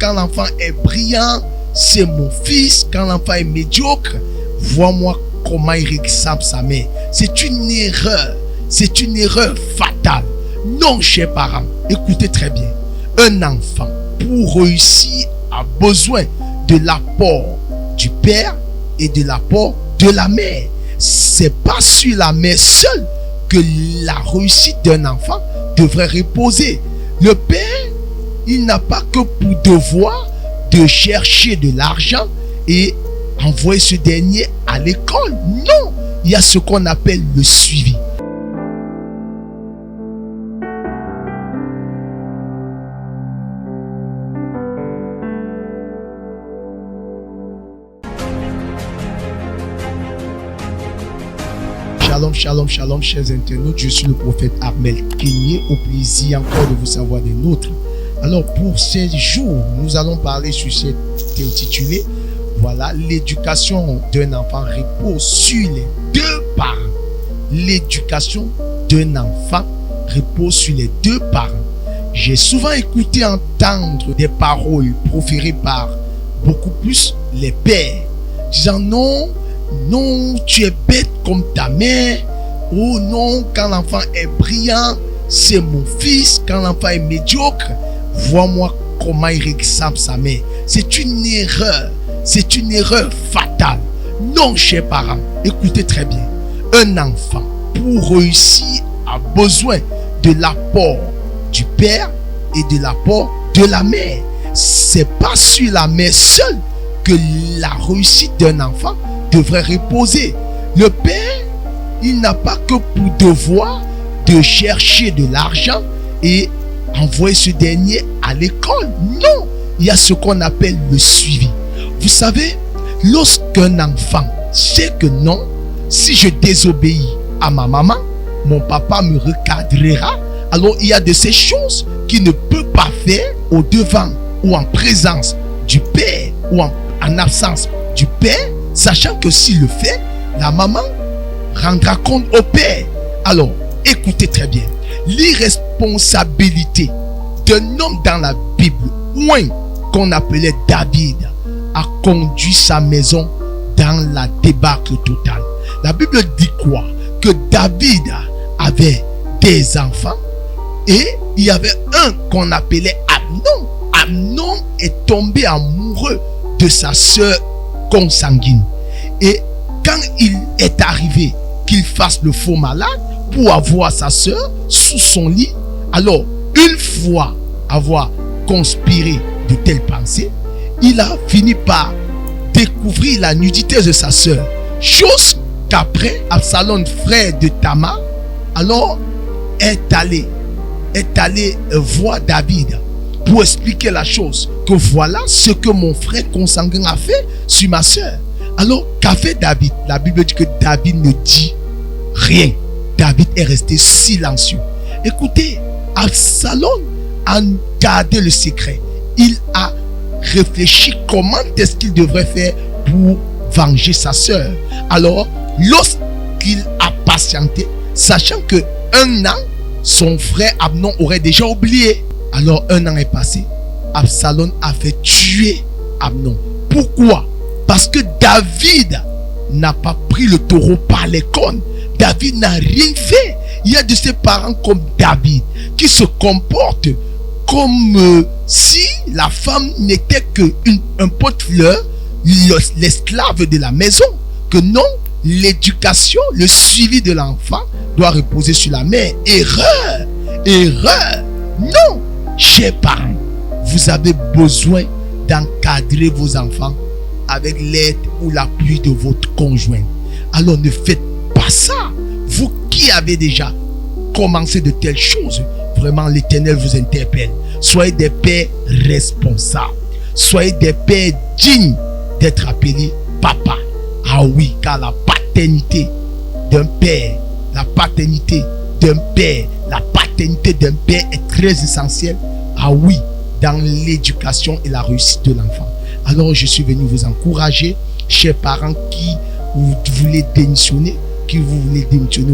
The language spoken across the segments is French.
quand l'enfant est brillant, c'est mon fils. Quand l'enfant est médiocre, vois-moi comment il ressemble sa mère. C'est une erreur. C'est une erreur fatale. Non, chers parents, écoutez très bien. Un enfant, pour réussir, a besoin de l'apport du père et de l'apport de la mère. C'est pas sur la mère seule que la réussite d'un enfant devrait reposer. Le père, il n'a pas que pour devoir de chercher de l'argent et envoyer ce dernier à l'école. Non, il y a ce qu'on appelle le suivi. Shalom, shalom, shalom, chers internautes. Je suis le prophète Armel Kenyé. Au plaisir encore de vous savoir des nôtres. Alors, pour ces jours, nous allons parler sur cette intitulé. Voilà, l'éducation d'un enfant repose sur les deux parents. L'éducation d'un enfant repose sur les deux parents. J'ai souvent écouté entendre des paroles proférées par beaucoup plus les pères, disant non, non, tu es bête comme ta mère. Oh non, quand l'enfant est brillant, c'est mon fils. Quand l'enfant est médiocre, vois-moi comment il ressemble sa mère. C'est une erreur. C'est une erreur fatale. Non, chers parents, écoutez très bien. Un enfant, pour réussir, a besoin de l'apport du père et de l'apport de la mère. C'est pas sur la mère seule que la réussite d'un enfant devrait reposer. Le père, il n'a pas que pour devoir de chercher de l'argent et envoyer ce dernier à l'école. Non, il y a ce qu'on appelle le suivi. Vous savez, lorsqu'un enfant sait que non, si je désobéis à ma maman, mon papa me recadrera. Alors il y a de ces choses qu'il ne peut pas faire au devant ou en présence du père ou en absence du père, sachant que s'il le fait, la maman rendra compte au père. Alors, écoutez très bien. L'irresponsabilité d'un homme dans la Bible, qu'on appelait David, a conduit sa maison dans la débâcle totale. La Bible dit quoi? Que David avait des enfants et il y avait un qu'on appelait Amnon. Amnon est tombé amoureux de sa sœur consanguine. Et quand il est arrivé qu'il fasse le faux malade pour avoir sa sœur sous son lit, alors une fois avoir conspiré de telles pensées, il a fini par découvrir la nudité de sa sœur. Chose qu'après, Absalom, frère de Tamar, alors est allé voir David pour expliquer la chose. Que voilà ce que mon frère consanguin a fait sur ma sœur. Alors, qu'a fait David? La Bible dit que David ne dit rien. David est resté silencieux. Écoutez, Absalom a gardé le secret. Il a réfléchi comment est-ce qu'il devrait faire pour venger sa sœur. Alors, lorsqu'il a patienté, sachant que un an, son frère Amnon aurait déjà oublié. Alors, un an est passé. Absalom a fait tuer Amnon. Pourquoi? Parce que David n'a pas pris le taureau par les cornes. David n'a rien fait. Il y a de ses parents comme David qui se comportent comme si la femme n'était qu'un pot de fleurs, l'esclave de la maison. Que non, l'éducation, le suivi de l'enfant doit reposer sur la mère. Erreur! Erreur! Non! Chers parents, vous avez besoin d'encadrer vos enfants avec l'aide ou l'appui de votre conjoint. Alors ne faites pas ça. Vous qui avez déjà commencé de telles choses, vraiment l'Éternel vous interpelle. Soyez des pères responsables. Soyez des pères dignes d'être appelés papa. Ah oui, car la paternité d'un père, la paternité d'un père, la paternité d'un père est très essentielle. Ah oui, dans l'éducation et la réussite de l'enfant. Alors je suis venu vous encourager, chers parents qui vous voulez démissionner,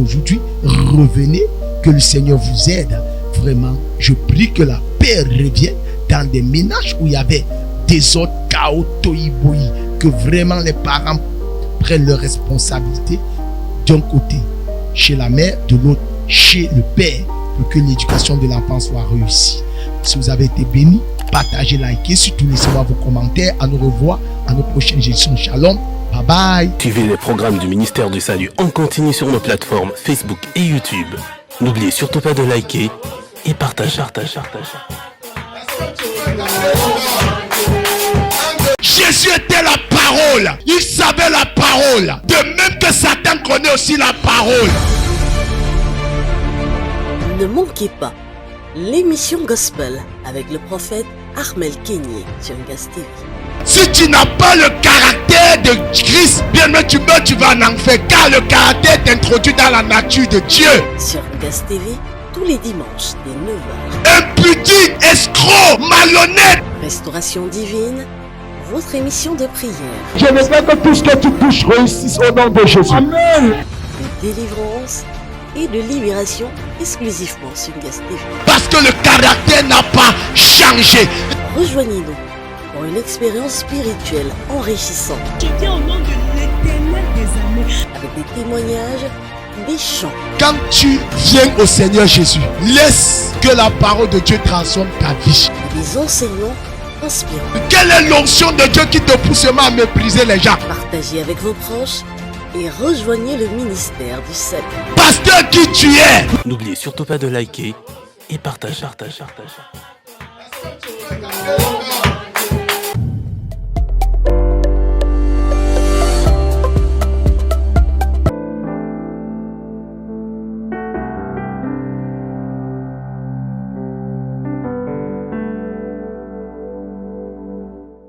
aujourd'hui, revenez, que le Seigneur vous aide. Vraiment, je prie que la paix revienne dans des ménages où il y avait désordre, chaos, tohu-bohi, que vraiment les parents prennent leurs responsabilités d'un côté chez la mère, de l'autre chez le père, pour que l'éducation de l'enfant soit réussie. Si vous avez été béni, partagez, likez, surtout laissez-moi vos commentaires. À nous revoir à nos prochaines éditions. Shalom, bye bye. Suivez les programmes du ministère du Salut en continu sur nos plateformes Facebook et YouTube. N'oubliez surtout pas de liker et partager. Jésus était la parole. Il savait la parole. De même que Satan connaît aussi la parole. Ne manquez pas l'émission Gospel avec le prophète Armel Kenyé sur Ngaz TV. Si tu n'as pas le caractère de Christ, bien même tu meurs, tu vas en enfer. Car le caractère t'introduit dans la nature de Dieu. Sur Ngaz TV, tous les dimanches dès 9h. Impudique, escroc, malhonnête. Restauration divine, votre émission de prière. Je veux que tout ce que tu touches réussisse au nom de Jésus. Amen. De délivrance et de libération exclusivement sur Ngaz TV. Parce que le caractère n'a pas changé. Rejoignez-nous pour une expérience spirituelle enrichissante. Je viens au nom de l'Éternel des armées. Avec des témoignages, des chants, Quand tu viens au Seigneur Jésus, laisse que la parole de Dieu transforme ta vie. et des enseignements inspirants. Quelle est l'onction de Dieu qui te pousse seulement à mépriser les gens? Partagez avec vos proches et rejoignez le ministère du Salut. Pasteur qui tu es. N'oubliez surtout pas de liker et partager.